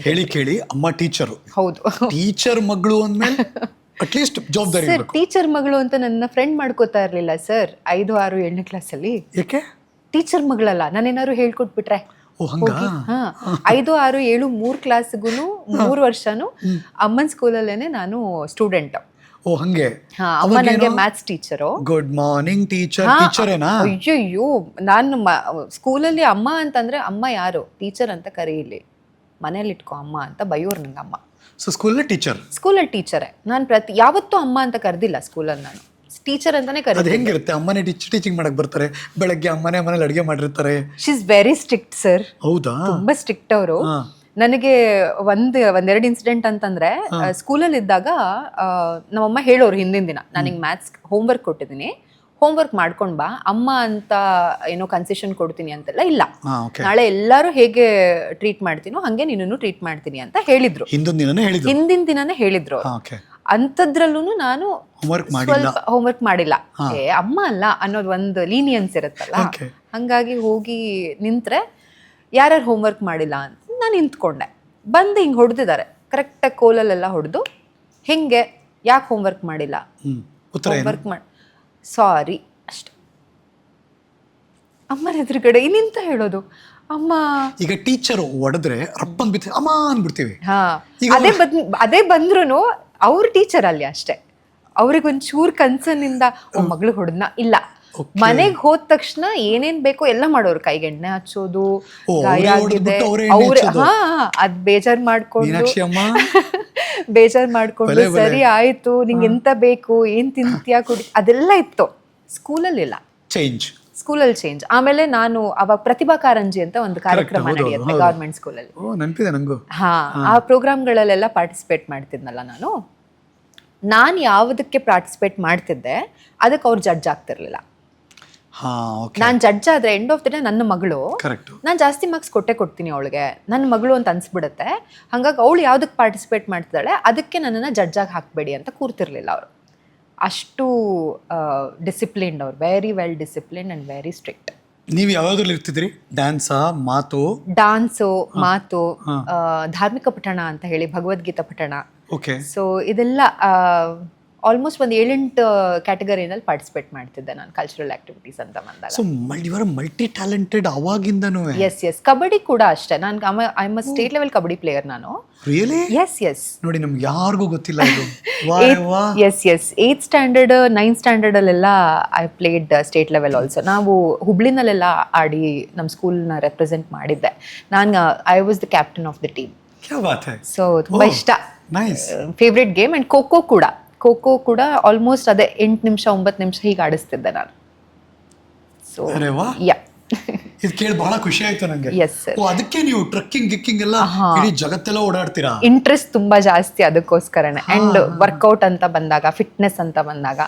ಹೇಳಿ ಕೇಳಿ ಅಮ್ಮ ಟೀಚರು. ಹೌದು. ಟೀಚರ್ ಮಗಳು ಅಂದ್ಮೇಲೆ ಅಟ್ಲೀಸ್ಟ್ ಜವಾಬ್ದಾರಿ ಸರ್ ಟೀಚರ್ ಮಗಳು ಅಂತ ನನ್ನ ಫ್ರೆಂಡ್ ಮಾಡ್ಕೋತಾ ಇರ್ಲಿಲ್ಲ ಸರ್ 5, 6, 7ನೇ ಕ್ಲಾಸಲ್ಲಿ. ಯಾಕೆ? ಟೀಚರ್ ಮಗಳಲ್ಲ, ನಾನೇನಾದ್ರು ಹೇಳ್ಕೊಟ್ಬಿಟ್ರೆ. ಓ ಹಂಗ. 5, 6, 7, 3 ಕ್ಲಾಸ್ಗೂ 3 ವರ್ಷನೂ ಅಮ್ಮನ ಸ್ಕೂಲಲ್ಲೇನೆ ನಾನು ಸ್ಟೂಡೆಂಟ್. ಓ ಹಂಗೆ. ಅಮ್ಮ ನನಗೆ maths teacher. Good morning teacher. ಟೀಚರೇನಾ? ಅಯ್ಯಯ್ಯೋ, ನಾನು ಸ್ಕೂಲಲ್ಲಿ ಅಮ್ಮ ಅಂತಂದ್ರೆ ಅಮ್ಮ ಯಾರು ಟೀಚರ್ ಅಂತ ಕರೀಲಿ, ಮನೇಲಿ ಇಟ್ಕೋ ಅಮ್ಮ ಅಂತ ಬೈಯೋರು ನಂಗೆ ಅಮ್ಮ. ಸೊ ಸ್ಕೂಲಲ್ಲಿ ಟೀಚರ್? ಸ್ಕೂಲಲ್ಲಿ ಟೀಚರೇ. ನಾನು ಯಾವತ್ತೂ ಅಮ್ಮ ಅಂತ ಕರೆದಿಲ್ಲ ಸ್ಕೂಲಲ್ಲಿ, ನಾನು ಟೀಚರ್ ಅಂತಾನೆ ಕರೀತೀನಿ. ಅದು ಹೆಂಗಿರುತ್ತೆ? ಅಮ್ಮನೇ ಟೀಚಿಂಗ್ ಮಾಡಕ್ ಬರ್ತಾರೆ, ಬೆಳಗ್ಗೆ ಅಮ್ಮನೇ ಮನೇಲಿ ಅಡುಗೆ ಮಾಡಿರ್ತಾರೆ. She is very strict sir. ಹೌದಾ? ತುಂಬಾ ಸ್ಟ್ರಿಕ್ಟ್ ಅವರು. ನನಗೆ ಒಂದೆರಡು ಇನ್ಸಿಡೆಂಟ್ ಅಂತಂದ್ರೆ, ಸ್ಕೂಲಲ್ಲಿ ಇದ್ದಾಗ ನಮ್ಮಮ್ಮ ಹೇಳೋರು ಹಿಂದಿನ ದಿನ, ನಾನು ಹಿಂಗೆ ಮ್ಯಾಥ್ಸ್ ಹೋಮ್ವರ್ಕ್ ಕೊಟ್ಟಿದ್ದೀನಿ, ಹೋಮ್ವರ್ಕ್ ಮಾಡ್ಕೊಂಡ್ ಬಾ, ಅಮ್ಮ ಅಂತ ಏನೋ ಕನ್ಸೆಷನ್ ಕೊಡ್ತೀನಿ ಅಂತೆಲ್ಲ ಇಲ್ಲ, ನಾಳೆ ಎಲ್ಲರೂ ಹೇಗೆ ಟ್ರೀಟ್ ಮಾಡ್ತೀನೋ ಹಂಗೆ ನೀನು ಟ್ರೀಟ್ ಮಾಡ್ತೀನಿ ಅಂತ ಹೇಳಿದ್ರು. ಹಿಂದಿನ ದಿನನೇ ಹೇಳಿದ್ರು. ಅಂಥದ್ರಲ್ಲೂ ನಾನು ಸ್ವಲ್ಪ ಹೋಮ್ವರ್ಕ್ ಮಾಡಿಲ್ಲ. ಅಮ್ಮ ಅಲ್ಲ ಅನ್ನೋದು ಒಂದು ಲೀನಿಯನ್ಸ್ ಇರುತ್ತಲ್ಲ, ಹಂಗಾಗಿ ಹೋಗಿ ನಿಂತ್ರೆ ಯಾರ್ಯಾರು ಹೋಮ್ವರ್ಕ್ ಮಾಡಿಲ್ಲ ಅಂತ ನಾನು ನಿಂತ್ಕೊಂಡೆ. ಬಂದು ಹಿಂಗೆ ಹೊಡೆದಿದ್ದಾರೆ ಕರೆಕ್ಟಾಗಿ ಕೋಲಲ್ಲೆಲ್ಲ ಹೊಡೆದು, ಹೆಂಗೆ ಯಾಕೆ ಹೋಮ್ವರ್ಕ್ ಮಾಡಿಲ್ಲ, ಹೋಮ್ವರ್ಕ್ ಮಾಡಿ ಸಾರಿ ಅಷ್ಟೆ. ಅಮ್ಮನ ಎದುರುಗಡೆ ಇನ್ನಿಂತ ಹೇಳೋದು ಅಮ್ಮ. ಈಗ ಟೀಚರ್ ಹೊಡೆದ್ರೆ ರಪ್ಪನ್ ಬಿತ್ತು ಅಮ್ಮ ಅನ್ಬಿಡ್ತೀವಿ. ಅದೇ ಬಂದ್ರು ಅವ್ರ ಟೀಚರ್ ಅಲ್ಲಿ ಅಷ್ಟೇ, ಅವ್ರಿಗೊಂಚೂರು ಕನ್ಸರ್ನಿಂದ ಮಗಳು ಹೊಡೆದ್ನ ಇಲ್ಲ. ಮನೆಗೆ ಹೋದ ತಕ್ಷಣ ಏನೇನ್ ಬೇಕೋ ಎಲ್ಲ ಮಾಡೋರು, ಕೈಗೆ ಎಣ್ಣೆ ಹಚ್ಚೋದು, ಗಾಯ ಆಗಿದೆ ಅವ್ರೆ, ಅದ್ ಬೇಜಾರ್ ಮಾಡ್ಕೊಂಡು ಸರಿ ಆಯ್ತು, ನಿಂಗೆ ಎಂತ ಬೇಕು, ಏನ್ ತಿಂತೀಯಾ, ಕುಡಿ, ಅದೆಲ್ಲ ಇತ್ತು. ಸ್ಕೂಲಲ್ಲಿ ಇಲ್ಲ, ಸ್ಕೂಲಲ್ಲಿ ಚೇಂಜ್. ಆಮೇಲೆ ನಾನು ಅವಾಗ ಪ್ರತಿಭಾ ಕಾರಂಜಿ ಅಂತ ಒಂದು ಕಾರ್ಯಕ್ರಮ ನಡೆಯುತ್ತೆ ಗವರ್ಮೆಂಟ್ ಸ್ಕೂಲಲ್ಲಿ. ಆ ಪ್ರೋಗ್ರಾಮ್ಗಳಲ್ಲೆಲ್ಲ ಪಾರ್ಟಿಸಿಪೇಟ್ ಮಾಡ್ತಿದ್ನಲ್ಲ ನಾನು ಯಾವುದಕ್ಕೆ ಪಾರ್ಟಿಸಿಪೇಟ್ ಮಾಡ್ತಿದ್ದೆ ಅದಕ್ಕೆ ಅವ್ರು ಜಡ್ಜ್ ಆಗ್ತಿರ್ಲಿಲ್ಲ. ನಾನು ಜಡ್ಜ್ ಆದ್ರೆ ಎಂಡ್ ಆಫ್ ದ ಡೇ ನನ್ನ ಮಗಳು, ನಾನು ಜಾಸ್ತಿ ಮಾರ್ಕ್ಸ್ ಕೊಡ್ತೀನಿ ಅವಳಿಗೆ, ನನ್ನ ಮಗಳು ಅಂತ ಅನ್ಸ್ಬಿಡುತ್ತೆ. ಹಾಗಾಗಿ ಅವಳು ಯಾವುದಕ್ಕೆ ಪಾರ್ಟಿಸಿಪೇಟ್ ಮಾಡ್ತಿದ್ದಾಳೆ ಅದಕ್ಕೆ ನನ್ನನ್ನು ಜಡ್ಜ್ ಆಗಿ ಹಾಕಬೇಡಿ ಅಂತ ಕೂರ್ತಿರ್ಲಿಲ್ಲ ಅವರು. ಅಷ್ಟು ಡಿಸಿಪ್ಲಿನ್ಡ್ ಅವ್ರು, very well disciplined and very strict. ನೀವು ಯಾವ್ದ್ರಲ್ಲಿ ಇರ್ತಿದ್ರಿ? ಡಾನ್ಸು, ಮಾತು, ಧಾರ್ಮಿಕ ಪಠಣ ಅಂತ ಹೇಳಿ ಭಗವದ್ಗೀತಾ ಪಠಣ. ಸೊ ಇದೆಲ್ಲ ಆಲ್ಮೋಸ್ಟ್ ಒಂದು 7-8 ಕ್ಯಾಟಗರಿನಲ್ಲಿ ಪಾರ್ಟಿಸಿಪೇಟ್ ಮಾಡ್ತಿದ್ದೆ ನಾನು, ಕಲ್ಚರಲ್ ಆಕ್ಟಿವಿಟೀಸ್ ಅಂತ ಬಂದಾಗ. ಸೊ ಮಲ್ಟಿ ಟ್ಯಾಲೆಂಟೆಡ್ ಅವಾಗಿಂದನೂ. ಎಸ್ ಕಬಡ್ಡಿ ಕೂಡ ಅಷ್ಟೇ. ನಾನು I am state level kabaddi player ನಾನು. ರಿಯಲಿ? ಎಸ್ ನೋಡಿ, ನಮ್ಗೆ ಯಾರಿಗೂ ಗೊತ್ತಿಲ್ಲ ಇದು. Yes 8th standard 9th standard ಅಲ್ಲೆಲ್ಲ I played state level also. ನಾವು ಹುಬ್ಳಿನಲ್ಲೆಲ್ಲ ಆಡಿ ನಮ್ಮ ಸ್ಕೂಲ್ನ ರೆಪ್ರೆಸೆಂಟ್ ಮಾಡಿದ್ದೆ. I was the captain of the team. So ತುಂಬಾ ಇಷ್ಟ, ಫೇವ್ರೆಟ್ ಗೇಮ್. ಅಂಡ್ ಖೋ ಕೂಡ ಆಲ್ಮೋಸ್ಟ್ ಅದೇ 8 ನಿಮಿಷ 9 ನಿಮಿಷ ಹೀಗೆ ಆಡಿಸ್ತಿದ್ದೆ ನಾನು. ಸೊ ಇದು ಕೇಳಿ ಬಹಳ ಖುಷಿ ಆಯ್ತು ನಂಗೆ. ಅದಕ್ಕೆ ನೀವು ಟ್ರಕ್ಕಿಂಗ್ ಗಿಕ್ಕಿಂಗ್ ಎಲ್ಲ ಇಡೀ ಜಗತ್ತೆಲ್ಲ ಓಡಾಡ್ತೀರಾ? ಇಂಟ್ರೆಸ್ಟ್ ತುಂಬಾ ಜಾಸ್ತಿ ಅದಕ್ಕೋಸ್ಕರನೇ. ಅಂಡ್ ವರ್ಕೌಟ್ ಅಂತ ಬಂದಾಗ, ಫಿಟ್ನೆಸ್ ಅಂತ ಬಂದಾಗ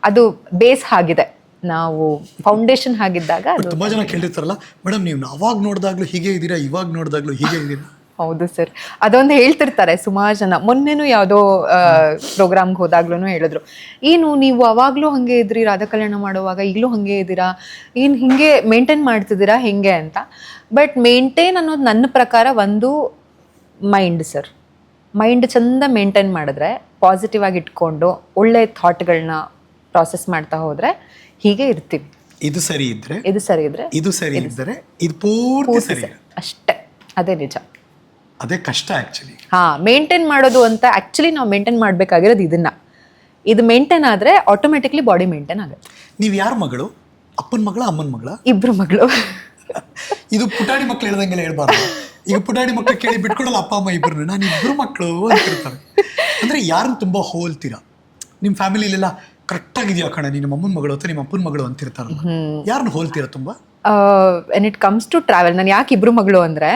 ಅದು ಬೇಸ್ ಆಗಿದೆ, ನಾವು ಫೌಂಡೇಶನ್ ಆಗಿದ್ದಾಗ. ತುಂಬಾ ಜನ ಕೇಳಿರ್ತಾರಲ್ಲ, ಮೇಡಮ್ ನೀವು ಅವಾಗ ನೋಡಿದಾಗ್ಲೂ ಹೀಗೆ ಇದ್ದೀರಾ, ಇವಾಗ ನೋಡಿದಾಗ್ಲೂ ಹೀಗೆ ಇದ್ದೀರಾ? ಹೌದು ಸರ್, ಅದೊಂದು ಹೇಳ್ತಿರ್ತಾರೆ ಸುಮಾರು ಜನ. ಮೊನ್ನೆನೂ ಯಾವುದೋ ಪ್ರೋಗ್ರಾಮ್ಗೆ ಹೋದಾಗ್ಲೂ ಹೇಳಿದ್ರು, ಏನು ನೀವು ಅವಾಗಲೂ ಹಾಗೆ ಇದ್ರಿ, ರಾಧಾ ಕಲ್ಯಾಣ ಮಾಡುವಾಗ ಈಗಲೂ ಹಾಗೆ ಇದ್ದೀರಾ, ಏನು ಹಿಂಗೆ ಮೇಂಟೈನ್ ಮಾಡ್ತಿದ್ದೀರಾ ಹೆಂಗೆ ಅಂತ. ಬಟ್ ಮೇಂಟೈನ್ ಅನ್ನೋದು ನನ್ನ ಪ್ರಕಾರ ಒಂದು ಮೈಂಡ್ ಸರ್. ಮೈಂಡ್ ಚಂದ ಮೇಂಟೈನ್ ಮಾಡಿದ್ರೆ, ಪಾಸಿಟಿವ್ ಆಗಿ ಇಟ್ಕೊಂಡು ಒಳ್ಳೆ ಥಾಟ್ಗಳನ್ನ ಪ್ರಾಸೆಸ್ ಮಾಡ್ತಾ ಹೋದರೆ ಹೀಗೆ ಇರ್ತೀವಿ. ಇದು ಸರಿ ಇದ್ದರೆ ಇದು ಪೂರ್ತಿ ಸರಿ ಅಷ್ಟೇ. ಅದೇ ನಿಜ, ಅದೇ ಕಷ್ಟ ಆಕ್ಚುಲಿ. ಮೇಂಟೈನ್ ಮಾಡೋದು ಅಂತ. ಆಕ್ಚುಲಿ ನಾವು ಮೇಂಟೈನ್ ಮಾಡಬೇಕಾಗಿರೋದು ಇದು ಮೇಂಟೈನ್ ಆದರೆ ಆಟೋಮೆಟಿಕ್ಲಿ ಬಾಡಿ ಮೇಂಟೈನ್ ಆಗುತ್ತೆ. ನೀವು ಯಾರ ಮಗಳು? ಅಪ್ಪನ ಮಗಳ, ಅಮ್ಮನ ಮಗಳ? ಇಬ್ರು ಮಗಳು. ಇದು ಪುಟಾಣಿ ಮಕ್ಳು ಹೇಳ್ದಂಗೆಲ್ಲ ಹೇಳ್ಬಾರ್ದು. ಈಗ ಪುಟಾಣಿ ಮಕ್ಳು ಕೇಳಿ ಬಿಟ್ಕೊಡಲ್ಲ ಅಪ್ಪ ಅಮ್ಮ ಇಬ್ರು. ನಾನು ಇಬ್ರು ಮಕ್ಕಳು ಅಂತಿರ್ತಾರೆ. ಅಂದ್ರೆ ಯಾರನ್ನ ತುಂಬಾ ಹೋಲ್ತೀರಾ ನಿಮ್ಮ ಫ್ಯಾಮಿಲಿಲೆಲ್ಲ? ಕರೆಕ್ಟ್ ಆಗಿದೆಯಾ ಕಣ ನೀನು ಅಮ್ಮನ ಮಗಳು ಅಥವಾ ನಿಮ್ಮ ಅಪ್ಪನ ಮಗಳು ಅಂತಿರ್ತಾರಲ್ಲ, ಯಾರನ್ನ ಹೋಲ್ತೀರಾ ತುಂಬಾ? When it comes to travel, ನಾನು ಯಾಕೆ ಇಬ್ರು ಮಗಳು ಅಂದರೆ,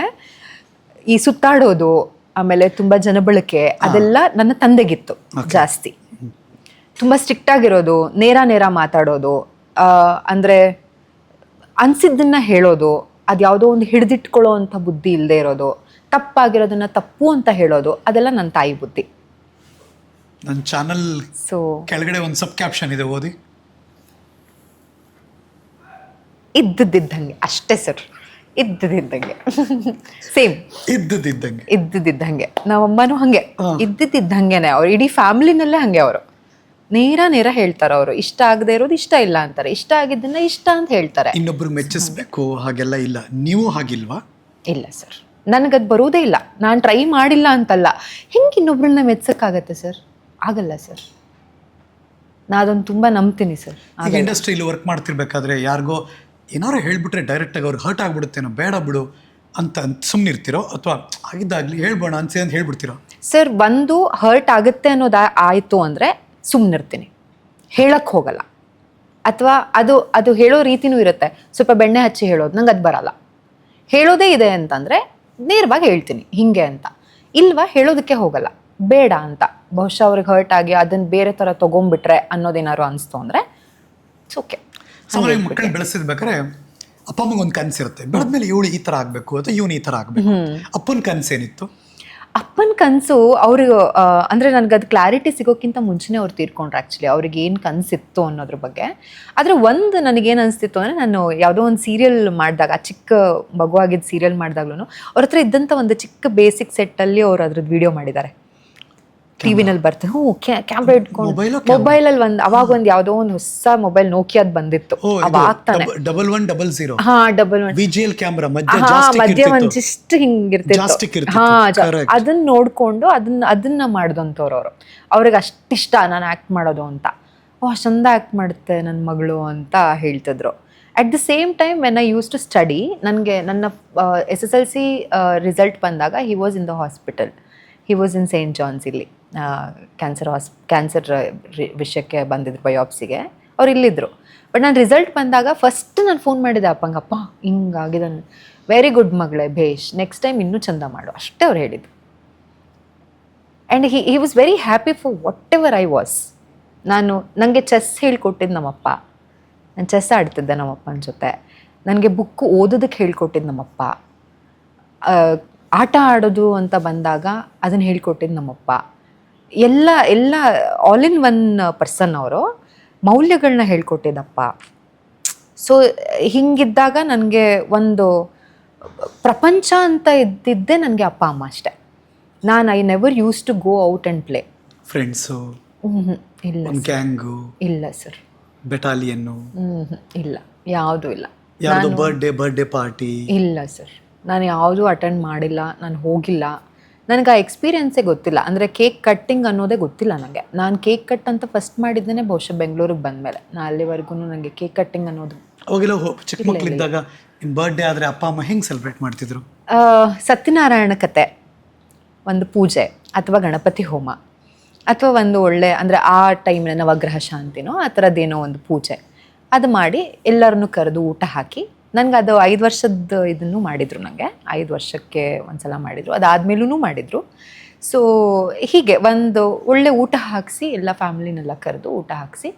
ಈ ಸುತ್ತಾಡೋದು ಆಮೇಲೆ ತುಂಬ ಜನಬಳಕೆ ಅದೆಲ್ಲ ನನ್ನ ತಂದೆಗಿತ್ತು ಜಾಸ್ತಿ. ತುಂಬ ಸ್ಟ್ರಿಕ್ಟ್ ಆಗಿರೋದು, ನೇರ ಮಾತಾಡೋದು, ಅಂದರೆ ಅನ್ಸಿದ್ದನ್ನ ಹೇಳೋದು, ಅದು ಯಾವುದೋ ಒಂದು ಹಿಡಿದಿಟ್ಕೊಳ್ಳೋ ಅಂಥ ಬುದ್ಧಿ ಇಲ್ಲದೆ ಇರೋದು, ತಪ್ಪಾಗಿರೋದನ್ನ ತಪ್ಪು ಅಂತ ಹೇಳೋದು, ಅದೆಲ್ಲ ನನ್ನ ತಾಯಿ ಬುದ್ಧಿ. ನನ್ನ ಚಾನಲ್ ಕೆಳಗಡೆ ಒಂದು ಸಬ್ ಕ್ಯಾಪ್ಷನ್ ಇದೆ, ಓದಿ. ಇದ್ದಿದ್ದಂಗೆ ಅಷ್ಟೇ ಸರ್, ಇದ್ದಿದ್ದಂಗೆ ಸೇಮ್ ಇದ್ದಂಗೆ ಇದ್ದಿದ್ದಂಗೆ ನಮ್ಮಮ್ಮನೂ ಹಂಗೆ ಇದ್ದಿದ್ದಂಗೆನೆ ಅವ್ರು ಇಡೀ ಫ್ಯಾಮಿಲಿನಲ್ಲೇ ಹಂಗೆ ಅವರು ನೇರ ಹೇಳ್ತಾರೆ. ಅವರು ಇಷ್ಟ ಆಗದೆ ಇರೋದು ಇಷ್ಟ ಇಲ್ಲ ಅಂತಾರೆ, ಇಷ್ಟ ಆಗಿದ್ದನ್ನ ಇಷ್ಟ ಅಂತ ಹೇಳ್ತಾರೆ. ಇನ್ನೊಬ್ರು ಮೆಚ್ಚಿಸ್ಬೇಕು ಹಾಗೆಲ್ಲ ಇಲ್ಲ. ನೀವು ಹಾಗಿಲ್ವಾ? ಇಲ್ಲ ಸರ್, ನನಗದು ಬರೋದೇ ಇಲ್ಲ. ನಾನು ಟ್ರೈ ಮಾಡಿಲ್ಲ ಅಂತಲ್ಲ, ಹೆಂಗೆ ಇನ್ನೊಬ್ರನ್ನ ಮೆಚ್ಚಕ್ಕಾಗತ್ತೆ ಸರ್? ಆಗಲ್ಲ ಸರ್. ನಾ ಅದನ್ನು ತುಂಬ ನಂಬ್ತೀನಿ ಸರ್. ಈಗ ಇಂಡಸ್ಟ್ರಿಯಲ್ಲಿ ವರ್ಕ್ ಮಾಡ್ತಿರ್ಬೇಕಾದ್ರೆ ಯಾರಿಗೋ ಏನಾರು ಹೇಳ್ಬಿಟ್ರೆ ಡೈರೆಕ್ಟಾಗಿ ಅವ್ರಿಗೆ ಹರ್ಟ್ ಆಗ್ಬಿಡುತ್ತೇನೋ, ಬೇಡ ಬಿಡು ಅಂತ ಸುಮ್ಮನಿರ್ತೀರೋ ಅಥವಾ ಆಗಿದ್ದಾಗಲಿ ಹೇಳ್ಬೋಣ ಅನ್ಸಿ ಅಂತ ಹೇಳ್ಬಿಡ್ತೀರೋ? ಸರ್, ಒಂದು ಹರ್ಟ್ ಆಗುತ್ತೆ ಅನ್ನೋದು ಆಯಿತು ಅಂದರೆ ಸುಮ್ಮನಿರ್ತೀನಿ, ಹೇಳಕ್ಕೆ ಹೋಗಲ್ಲ. ಅಥವಾ ಅದು ಹೇಳೋ ರೀತಿನೂ ಇರುತ್ತೆ, ಸ್ವಲ್ಪ ಬೆಣ್ಣೆ ಹಚ್ಚಿ ಹೇಳೋದು, ನಂಗೆ ಅದು ಬರಲ್ಲ. ಹೇಳೋದೇ ಇದೆ ಅಂತಂದರೆ ನೇರವಾಗಿ ಹೇಳ್ತೀನಿ ಹಿಂಗೆ ಅಂತ. ಇಲ್ವಾ ಹೇಳೋದಕ್ಕೆ ಹೋಗಲ್ಲ, ಬೇಡ ಅಂತ. ಬಹುಶಃ ಅವ್ರಿಗೆ ಹರ್ಟ್ ಆಗಿ ಅದನ್ನು ಬೇರೆ ಥರ ತೊಗೊಂಬಿಟ್ರೆ ಅನ್ನೋದೇನಾದ್ರು ಅನಿಸ್ತು ಅಂದರೆ ಇಟ್ಸ್ ಓಕೆ. ಸಾಮಾನ್ಯ ಮಕ್ಕಳನ್ನ ಬೆಳೆಸಿರ್ಬೇಕಾದ್ರೆ ಅಪ್ಪ ಅಮ್ಮಗೆ ಒಂದು ಕನಸಿರುತ್ತೆ, ಬೆಳೆದ್ಮೇಲೆ ಇವಳು ಈ ಥರ ಆಗಬೇಕು ಅಥವಾ ಇವನು ಈ ಥರ ಆಗಬೇಕು. ಅಪ್ಪನ ಕನಸೇನಿತ್ತು? ಅಪ್ಪನ ಕನಸು ಅವ್ರಿಗೆ ಅಂದರೆ ನನಗದು ಕ್ಲಾರಿಟಿ ಸಿಗೋಕ್ಕಿಂತ ಮುಂಚೆನೇ ಅವ್ರು ತೀರ್ಕೊಂಡ್ರು. ಆ್ಯಕ್ಚುಲಿ ಅವ್ರಿಗೆ ಏನು ಕನಸಿತ್ತು ಅನ್ನೋದ್ರ ಬಗ್ಗೆ. ಆದರೆ ಒಂದು ನನಗೇನು ಅನಿಸ್ತಿತ್ತು ಅಂದರೆ, ನಾನು ಯಾವುದೋ ಒಂದು ಸೀರಿಯಲ್ ಮಾಡಿದಾಗ, ಚಿಕ್ಕ ಮಗುವಾಗಿದ್ದ ಸೀರಿಯಲ್ ಮಾಡಿದಾಗ್ಲೂ ಅವ್ರ ಹತ್ರ ಇದ್ದಂಥ ಒಂದು ಚಿಕ್ಕ ಬೇಸಿಕ್ ಸೆಟ್ಟಲ್ಲಿ ಅವ್ರು ಅದ್ರದ್ದು ವಿಡಿಯೋ ಮಾಡಿದ್ದಾರೆ. ಟಿವಿನಲ್ಲಿ ಬರ್ತದೆ, ಕ್ಯಾಮ್ರಾ ಇಟ್ಕೊಂಡು ಮೊಬೈಲಲ್ಲಿ ಅವಾಗ ಒಂದು ಯಾವುದೋ ಒಂದು ಹೊಸ ಮೊಬೈಲ್ ನೋಕಿಯಾದ್ ಬಂದಿತ್ತು ಅವಾಗ ತಾನೆ. 1100 VGL ಕ್ಯಾಮ್ರಾ ಮಧ್ಯ ಒಂದಿಷ್ಟು ಹಿಂಗಿರ್ತಿತ್ತು. ಅದನ್ನ ನೋಡ್ಕೊಂಡು ಅದನ್ನ ಮಾಡಿದಂಥವ್ರು ಅವರು. ಅವ್ರಿಗೆ ಅಷ್ಟಿಷ್ಟ ನಾನು ಆ್ಯಕ್ಟ್ ಮಾಡೋದು ಅಂತ. ಚಂದ ಆ್ಯಕ್ಟ್ ಮಾಡುತ್ತೆ ನನ್ನ ಮಗಳು ಅಂತ ಹೇಳ್ತಿದ್ರು. At the same time when I use to study, ನನಗೆ ನನ್ನ SSLC ರಿಸಲ್ಟ್ ಬಂದಾಗ he was in the hospital. He was in Saint John's. ಇಲ್ಲಿ ಕ್ಯಾನ್ಸರ್ ವಿಷಯಕ್ಕೆ ಬಂದಿದ್ರು, ಬಯೋಪ್ಸಿಗೆ. ಅವ್ರು ಇಲ್ಲಿದ್ದರು. ಬಟ್ ನಾನು ರಿಸಲ್ಟ್ ಬಂದಾಗ ಫಸ್ಟ್ ನಾನು ಫೋನ್ ಮಾಡಿದ್ದೆ ಅಪ್ಪಂಗೆ, ಅಪ್ಪ ಹಿಂಗಾಗಿದೆ, ವೆರಿ ಗುಡ್ ಮಗಳೇ, ಭೇಷ್, ನೆಕ್ಸ್ಟ್ ಟೈಮ್ ಇನ್ನೂ ಚಂದ ಮಾಡು, ಅಷ್ಟೇ ಅವ್ರು ಹೇಳಿದ್ದು. And he was very happy for what ever I was. ನನಗೆ ಚೆಸ್ ಹೇಳ್ಕೊಟ್ಟಿದ್ದು ನಮ್ಮಪ್ಪ. ನಾನು ಚೆಸ್ ಆಡ್ತಿದ್ದೆ ನಮ್ಮಪ್ಪನ ಜೊತೆ. ನನಗೆ ಬುಕ್ಕು ಓದೋದಕ್ಕೆ ಹೇಳ್ಕೊಟ್ಟಿದ್ದು ನಮ್ಮಪ್ಪ. ಆಟ ಆಡೋದು ಅಂತ ಬಂದಾಗ ಅದನ್ನು ಹೇಳ್ಕೊಟ್ಟಿದ್ದು ನಮ್ಮಪ್ಪ. ಎಲ್ಲ ಆಲ್ ಇನ್ ಒನ್ ಪರ್ಸನ್ ಅವರು. ಮೌಲ್ಯಗಳನ್ನ ಹೇಳ್ಕೊಟ್ಟಿದ್ದಪ್ಪ. ಸೊ ಹಿಂಗಿದ್ದಾಗ ನನಗೆ ಒಂದು ಪ್ರಪಂಚ ಅಂತ ಇದ್ದಿದ್ದೆ ನನಗೆ ಅಪ್ಪ ಅಮ್ಮ ಅಷ್ಟೆ. I never use to go out and play. Friends ಇಲ್ಲ, ಗ್ಯಾಂಗು ಇಲ್ಲ ಸರ್, ಬೆಟಾಲಿಯನ್ನು ಇಲ್ಲ, ಯಾವುದೂ ಇಲ್ಲ. ಯಾರ್ದೋ ಬರ್ಡೇ ಪಾರ್ಟಿ ಇಲ್ಲ ಸರ್, ನಾನು ಯಾವುದೂ ಅಟೆಂಡ್ ಮಾಡಿಲ್ಲ, ನಾನು ಹೋಗಿಲ್ಲ. ನನಗೆ ಆ ಎಕ್ಸ್ಪೀರಿಯೆನ್ಸೇ ಗೊತ್ತಿಲ್ಲ. ಅಂದರೆ ಕೇಕ್ ಕಟ್ಟಿಂಗ್ ಅನ್ನೋದೇ ಗೊತ್ತಿಲ್ಲ ನನಗೆ. ನಾನು ಕೇಕ್ ಕಟ್ ಅಂತ ಫಸ್ಟ್ ಮಾಡಿದ್ದೇನೆ ಬಹುಶಃ ಬೆಂಗಳೂರಿಗೆ ಬಂದಮೇಲೆ. ನಾನು ಅಲ್ಲಿವರೆಗೂ ನನಗೆ ಕೇಕ್ ಕಟ್ಟಿಂಗ್ ಅನ್ನೋದು ಅವಾಗೆಲ್ಲ ಚಿಕ್ಕ ಮಕ್ಕಳಿದ್ದಾಗ ನಿಮ್ಮ ಬರ್ಡೇ ಆದರೆ ಅಪ್ಪ ಅಮ್ಮ ಹೆಂಗೆ ಸೆಲೆಬ್ರೇಟ್ ಮಾಡ್ತಿದ್ರು? ಸತ್ಯನಾರಾಯಣ ಕತೆ, ಒಂದು ಪೂಜೆ ಅಥವಾ ಗಣಪತಿ ಹೋಮ ಅಥವಾ ಒಂದು ಒಳ್ಳೆ ಅಂದರೆ ಆ ಟೈಮಿನ ನವಗ್ರಹ ಶಾಂತಿನೋ ಆ ಥರದ್ದೇನೋ ಒಂದು ಪೂಜೆ ಅದು ಮಾಡಿ ಎಲ್ಲರನ್ನೂ ಕರೆದು ಊಟ ಹಾಕಿ. ನನಗೆ ಅದು 5 ವರ್ಷದ ಇದನ್ನು ಮಾಡಿದರು. ನನಗೆ 5 ವರ್ಷಕ್ಕೆ ಒಂದ್ಸಲ ಮಾಡಿದರು, ಅದಾದಮೇಲೂ ಮಾಡಿದರು. ಸೊ ಹೀಗೆ ಒಂದು ಒಳ್ಳೆ ಊಟ ಹಾಕಿಸಿ ಎಲ್ಲ ಫ್ಯಾಮಿಲಿನೆಲ್ಲ ಕರೆದು ಊಟ ಹಾಕಿಸಿ.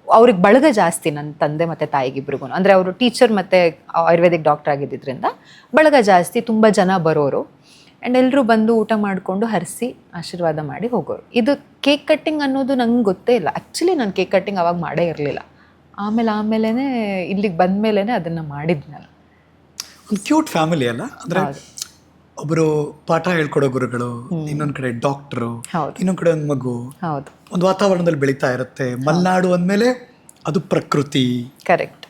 ಅವ್ರಿಗೆ ಬಳಗ ಜಾಸ್ತಿ, ನನ್ನ ತಂದೆ ಮತ್ತು ತಾಯಿಗಿಬ್ರಿಗೂ. ಅಂದರೆ ಅವರು ಟೀಚರ್ ಮತ್ತು ಆಯುರ್ವೇದಿಕ್ ಡಾಕ್ಟರ್ ಆಗಿದ್ದರಿಂದ ಬಳಗ ಜಾಸ್ತಿ, ತುಂಬ ಜನ ಬರೋರು. ಆ್ಯಂಡ್ ಎಲ್ಲರೂ ಬಂದು ಊಟ ಮಾಡಿಕೊಂಡು ಹರಿಸಿ ಆಶೀರ್ವಾದ ಮಾಡಿ ಹೋಗೋರು. ಇದು ಕೇಕ್ ಕಟ್ಟಿಂಗ್ ಅನ್ನೋದು ನಂಗೆ ಗೊತ್ತೇ ಇಲ್ಲ. ಆ್ಯಕ್ಚುಲಿ ನಾನು ಕೇಕ್ ಕಟ್ಟಿಂಗ್ ಅವಾಗ ಮಾಡೇ ಇರಲಿಲ್ಲ. ಆಮೇಲೆ ಇಲ್ಲಿಗೆ ಬಂದಮೇಲೆ ಅದನ್ನು ಮಾಡಿದ್ದು ನಾನು. ಒಂದು ಕ್ಯೂಟ್ ಫ್ಯಾಮಿಲಿ ಅಲ್ಲ? ಅಂದರೆ ಒಬ್ಬರು ಪಾಠ ಹೇಳ್ಕೊಡೋ ಗುರುಗಳು, ಇನ್ನೊಂದು ಕಡೆ ಡಾಕ್ಟ್ರು, ಇನ್ನೊಂದು ಕಡೆ ಒಂದು ಮಗು. ಹೌದು, ಒಂದು ವಾತಾವರಣದಲ್ಲಿ ಬೆಳೀತಾ ಇರುತ್ತೆ. ಮಲೆನಾಡು ಅಂದಮೇಲೆ ಅದು ಪ್ರಕೃತಿ. ಕರೆಕ್ಟ್.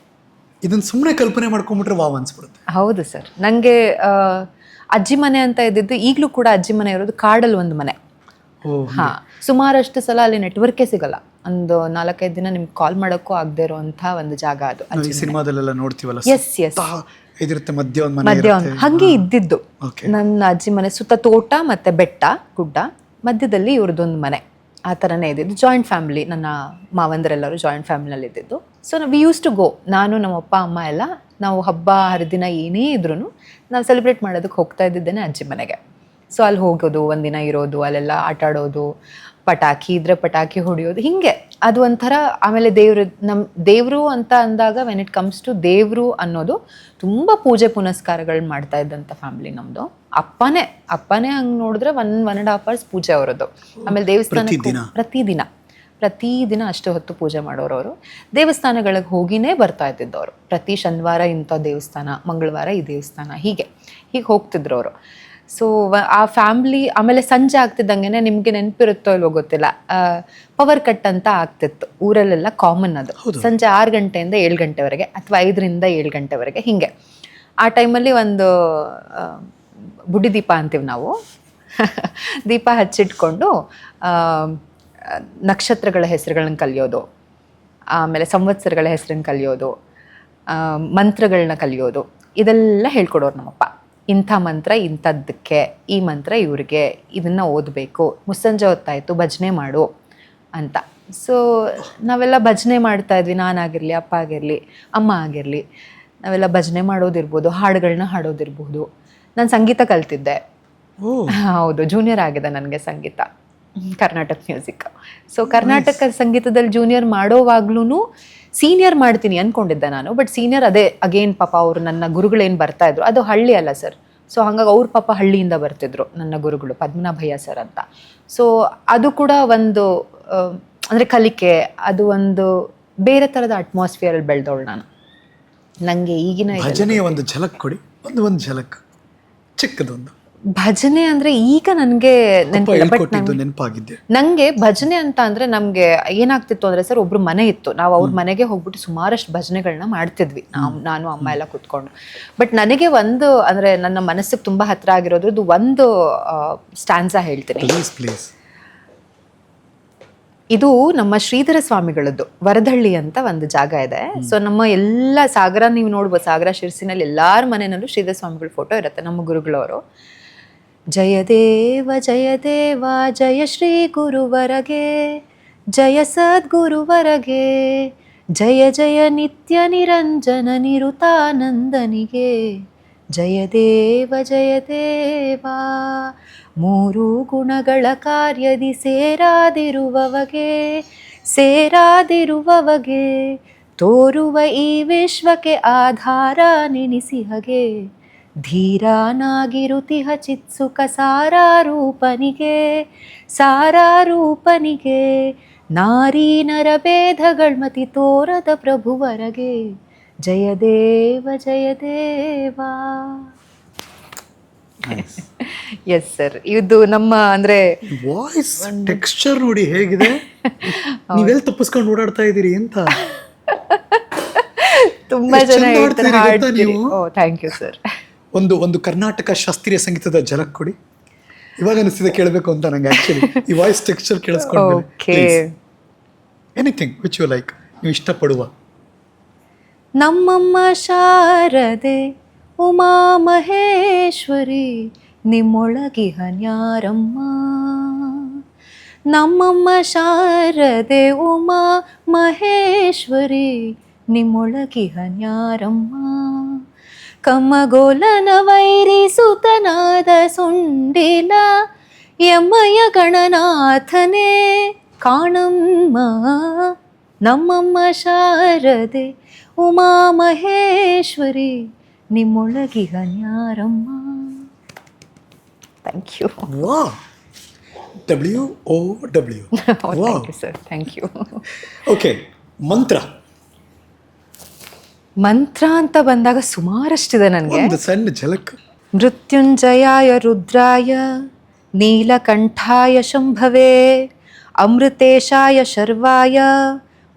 ಇದನ್ನು ಸುಮ್ಮನೆ ಕಲ್ಪನೆ ಮಾಡ್ಕೊಂಡ್ಬಿಟ್ರೆ ವಾವ್ ಅನ್ಸ್ಬಿಡುತ್ತೆ. ಹೌದು ಸರ್. ನನಗೆ ಅಜ್ಜಿ ಮನೆ ಅಂತ ಇದ್ದಿದ್ದು, ಈಗಲೂ ಕೂಡ ಅಜ್ಜಿ ಮನೆ ಇರೋದು ಕಾಡಲ್ಲಿ ಒಂದು ಮನೆ. ಹಾಂ, ಸುಮಾರಷ್ಟು ಸಲ ಅಲ್ಲಿ ನೆಟ್ವರ್ಕೇ ಸಿಗಲ್ಲ. ಒಂದು 4-5 ದಿನ ನಿಮ್ಗೆ ಕಾಲ್ ಮಾಡೋಕ್ಕೂ ಆಗದೆ ಇರೋಂಥ ಒಂದು ಜಾಗ ಅದು. ಸಿನಿಮಾದಲ್ಲೆಲ್ಲ ನೋಡ್ತೀವಲ್ಲ, ಎಸ್ ಇದಿರುತ್ತೆ, ಮಧ್ಯ ಒಂದು ಹಾಗೆ ಇದ್ದಿದ್ದು. ನನ್ನ ಅಜ್ಜಿ ಮನೆ ಸುತ್ತ ತೋಟ ಮತ್ತು ಬೆಟ್ಟ ಗುಡ್ಡ, ಮಧ್ಯದಲ್ಲಿ ಇವ್ರದ್ದೊಂದು ಮನೆ. ಆ ಥರನೇ ಇದ್ದಿದ್ದು. ಜಾಯಿಂಟ್ ಫ್ಯಾಮಿಲಿ, ನನ್ನ ಮಾವಂದರೆಲ್ಲರೂ ಜಾಯಿಂಟ್ ಫ್ಯಾಮಿಲಿನಲ್ಲಿ ಇದ್ದಿದ್ದು. So we use to go. ನಾನು ನಮ್ಮ ಅಪ್ಪ ಅಮ್ಮ ಎಲ್ಲ ನಾವು ಹಬ್ಬ ಹರಿದಿನ ಏನೇ ಇದ್ರೂ ನಾವು ಸೆಲೆಬ್ರೇಟ್ ಮಾಡೋದಕ್ಕೆ ಹೋಗ್ತಾ ಇದ್ದಿದ್ದೇನೆ ಅಜ್ಜಿ ಮನೆಗೆ. ಸೊ ಅಲ್ಲಿ ಹೋಗೋದು, ಒಂದಿನ ಇರೋದು, ಅಲ್ಲೆಲ್ಲ ಆಟ ಆಡೋದು, ಪಟಾಕಿ ಇದ್ರೆ ಪಟಾಕಿ ಹೊಡೆಯೋದು, ಹೀಗೆ ಅದು ಒಂಥರ. ಆಮೇಲೆ ನಮ್ಮ ದೇವರು ಅಂತ ಅಂದಾಗ ವೆನ್ ಇಟ್ ಕಮ್ಸ್ ಟು ದೇವರು ಅನ್ನೋದು ತುಂಬ ಪೂಜೆ ಪುನಸ್ಕಾರಗಳು ಮಾಡ್ತಾ ಇದ್ದಂಥ ಫ್ಯಾಮಿಲಿ ನಮ್ಮದು. ಅಪ್ಪನೇ ಹಂಗೆ ನೋಡಿದ್ರೆ 1.5 hours ಪೂಜೆ ಅವರದ್ದು. ಆಮೇಲೆ ದೇವಸ್ಥಾನ ಪ್ರತಿದಿನ ಪ್ರತಿದಿನ ಅಷ್ಟು ಹೊತ್ತು ಪೂಜೆ ಮಾಡೋರು ಅವರು. ದೇವಸ್ಥಾನಗಳಿಗೆ ಹೋಗಿನೇ ಬರ್ತಾ ಇದ್ದಿದ್ದವರು. ಪ್ರತಿ ಶನಿವಾರ ಇಂಥ ದೇವಸ್ಥಾನ, ಮಂಗಳವಾರ ಈ ದೇವಸ್ಥಾನ, ಹೀಗೆ ಹೋಗ್ತಿದ್ರು ಅವರು. ಸೊ ಆ ಫ್ಯಾಮ್ಲಿ. ಆಮೇಲೆ ಸಂಜೆ ಆಗ್ತಿದ್ದಂಗೆ ನಿಮಗೆ ನೆನಪಿರುತ್ತೋ ಇಲ್ವೋ ಗೊತ್ತಿಲ್ಲ, ಪವರ್ ಕಟ್ ಅಂತ ಆಗ್ತಿತ್ತು ಊರಲ್ಲೆಲ್ಲ, ಕಾಮನ್ ಅದು. ಸಂಜೆ 6 ಗಂಟೆಯಿಂದ 7 ಗಂಟೆವರೆಗೆ ಅಥವಾ 5ರಿಂದ 7 ಗಂಟೆವರೆಗೆ ಹಿಂಗೆ. ಆ ಟೈಮಲ್ಲಿ ಒಂದು ಬುಡ್ಡಿ ದೀಪ ಅಂತೀವಿ ನಾವು, ದೀಪ ಹಚ್ಚಿಟ್ಕೊಂಡು ನಕ್ಷತ್ರಗಳ ಹೆಸರುಗಳನ್ನ ಕಲಿಯೋದು, ಆಮೇಲೆ ಸಂವತ್ಸರಗಳ ಹೆಸರನ್ನು ಕಲಿಯೋದು, ಮಂತ್ರಗಳನ್ನ ಕಲಿಯೋದು, ಇದೆಲ್ಲ ಹೇಳ್ಕೊಡೋರು ನಮ್ಮಪ್ಪ. ಇಂಥ ಮಂತ್ರ ಇಂಥದ್ದಕ್ಕೆ, ಈ ಮಂತ್ರ ಇವ್ರಿಗೆ, ಇದನ್ನು ಓದಬೇಕು, ಮುಸ್ಸಂಜೆ ಹೊತ್ತಾಯಿತು ಭಜನೆ ಮಾಡು ಅಂತ. ಸೊ ನಾವೆಲ್ಲ ಭಜನೆ ಮಾಡ್ತಾಯಿದ್ವಿ, ನಾನಾಗಿರಲಿ, ಅಪ್ಪ ಆಗಿರಲಿ, ಅಮ್ಮ ಆಗಿರಲಿ. ನಾವೆಲ್ಲ ಭಜನೆ ಮಾಡೋದಿರ್ಬೋದು, ಹಾಡುಗಳನ್ನ ಹಾಡೋದಿರ್ಬೋದು. ನಾನು ಸಂಗೀತ ಕಲ್ತಿದ್ದೆ. ಹೌದು, ಜೂನಿಯರ್ ಆಗಿದೆ ನನಗೆ ಸಂಗೀತ, ಕರ್ನಾಟಕ ಮ್ಯೂಸಿಕ್. ಸೊ ಕರ್ನಾಟಕ ಸಂಗೀತದಲ್ಲಿ ಜೂನಿಯರ್ ಮಾಡೋವಾಗ್ಲೂ ಸೀನಿಯರ್ ಮಾಡ್ತೀನಿ ಅಂದ್ಕೊಂಡಿದ್ದೆ ನಾನು. ಬಟ್ ಸೀನಿಯರ್ ಅದೇ ಅಗೇನ್ ಪಾಪ ಅವರು ನನ್ನ ಗುರುಗಳೇನು ಬರ್ತಾ ಇದ್ರು, ಅದು ಹಳ್ಳಿ ಅಲ್ಲ ಸರ್. ಸೊ ಹಾಗಾಗಿ ಅವ್ರ ಪಾಪ ಹಳ್ಳಿಯಿಂದ ಬರ್ತಿದ್ರು ನನ್ನ ಗುರುಗಳು, ಪದ್ಮನಾಭಯ್ಯ ಸರ್ ಅಂತ. ಸೊ ಅದು ಕೂಡ ಒಂದು ಅಂದರೆ ಕಲಿಕೆ, ಅದು ಒಂದು ಬೇರೆ ಥರದ ಅಟ್ಮಾಸ್ಫಿಯರಲ್ಲಿ ಬೆಳೆದವಳು ನಾನು. ನನಗೆ ಈಗಿನ ಭಜನೆಯ ಒಂದು ಝಲಕ್ ಕೊಡಿ, ಒಂದು ಝಲಕ್ ಚಿಕ್ಕದೊಂದು. ಭಜನೆ ಅಂದ್ರೆ ಈಗ ನನಗೆ ನೆನಪಾಗಿದ್ದೆ. ನಂಗೆ ಭಜನೆ ಅಂತ ಅಂದ್ರೆ ನಮ್ಗೆ ಏನಾಗ್ತಿತ್ತು ಅಂದ್ರೆ ಸರ್, ಒಬ್ರು ಮನೆ ಇತ್ತು, ನಾವು ಅವ್ರ ಮನೆಗೆ ಹೋಗ್ಬಿಟ್ಟು ಸುಮಾರಷ್ಟು ಭಜನೆಗಳನ್ನ ಮಾಡ್ತಿದ್ವಿ, ನಾನು ಅಮ್ಮ ಎಲ್ಲ ಕೂತ್ಕೊಂಡು. ಬಟ್ ನನಗೆ ಒಂದು ಅಂದ್ರೆ ನನ್ನ ಮನಸ್ಸಿಗೆ ತುಂಬಾ ಹತ್ರ ಆಗಿರೋದ್ರದ್ದು ಒಂದು ಸ್ಟ್ಯಾನ್ಸಾ ಹೇಳ್ತೀನಿ. ಇದು ನಮ್ಮ ಶ್ರೀಧರ ಸ್ವಾಮಿಗಳದ್ದು ವರದಹಳ್ಳಿ ಅಂತ ಒಂದು ಜಾಗ ಇದೆ. ಸೊ ನಮ್ಮ ಎಲ್ಲ ಸಾಗರ, ನೀವು ನೋಡ್ಬೋದು, ಸಾಗರ ಶಿರ್ಸಿನಲ್ಲಿ ಎಲ್ಲಾರ ಮನೆಯಲ್ಲೂ ಶ್ರೀಧರ ಸ್ವಾಮಿಗಳ ಫೋಟೋ ಇರುತ್ತೆ, ನಮ್ಮ ಗುರುಗಳವರು. ಜಯ ದೇವ ಜಯ ಶ್ರೀ ಗುರುವರಗೆ, ಜಯ ಸದ್ಗುರುವರಗೆ, ಜಯ ಜಯ ನಿತ್ಯ ನಿರಂಜನ ನಿರುತಾನಂದನಿಗೆ, ಜಯ ದೇವ ಮೂರು ಗುಣಗಳ ಕಾರ್ಯದಿ ಸೇರಾದಿರುವವಗೆ ತೋರುವ ಈ ವಿಶ್ವಕ್ಕೆ ಆಧಾರ ನೆನೆಸಿಹಗೆ, ಧೀರಾನಾಗಿರುತಿಹ ಚಿತ್ಸುಖ ಸಾರಾರೂಪನಿಗೆ ನಾರೀ ನರ ಭೇದಗಳ್ಮತಿ ತೋರದ ಪ್ರಭುವರಗೆ, ಜಯ ದೇವ ಎಸ್ ಸರ್. ಇದು ನಮ್ಮ ಅಂದ್ರೆ ವಾಯ್ಸ್ ಟೆಕ್ಸ್ಚರ್ ನೋಡಿ ಹೇಗಿದೆ, ನೀವೆಲ್ಲ ತಪ್ಪಿಸ್ಕೊಂಡು ಓಡಾಡ್ತಾ ಇದ್ದೀರಿ ಅಂತ. ತುಂಬಾ ಜನ ಥ್ಯಾಂಕ್ ಯು ಸರ್. ಒಂದು ಕರ್ನಾಟಕ ಶಾಸ್ತ್ರೀಯ ಸಂಗೀತದ ಝಲಕ್ ಕೊಡಿ. ಇವಾಗ ಅನಿಸ್ತಿದೆ ಕೇಳಬೇಕು ಅಂತ ನಂಗೆ. ಆಕ್ಚುಲಿ ಈ ವಾಯ್ಸ್ ಟೆಕ್ಸ್ಚರ್ ಕೇಳಿಸ್ಕೊಂಡು ಎನಿಥಿಂಗ್ ವಿಚ್ ಯು ಲೈಕ್, ನೀವು ಇಷ್ಟಪಡುವ. ನಮ್ಮಮ್ಮ ಶಾರದೆ ಉಮಾ ಮಹೇಶ್ವರಿ ನಿಮ್ಮೊಳಗಿಹನ್ಯಾರಮ್ಮ, ನಮ್ಮಮ್ಮ ಶಾರದೆ ಉಮಾ ಮಹೇಶ್ವರಿ ನಿಮ್ಮೊಳಗಿಹನ್ಯಾರಮ್ಮ, ಕಮ್ಮಗೋಲನ ವೈರಿಸುತನಾದ ಸುಂಡಿಲ ಯಮ್ಮಯ್ಯ ಗಣನಾಥನೇ ಕಾಣಮ್ಮ, ನಮ್ಮಮ್ಮ ಶಾರದೆ ಉಮಾ ಮಹೇಶ್ವರಿ ನಿಮ್ಮೊಳಗಿಹನ್ಯಾರಮ್ಮ. Thank you. WOW. Thank you sir, thank you. Okay, ಮಂತ್ರ ಅಂತ ಬಂದಾಗ ಸುಮಾರಷ್ಟಿದೆ ನನಗೆ. ಒಂದು ಸಣ್ಣ ಝಲಕ್. ಮೃತ್ಯುಂಜಯಾಯ ರುದ್ರಾಯ ನೀಲಕಂಠಾಯ ಶಂಭವೇ ಅಮೃತೇಶಾಯ ಶರ್ವಾಯ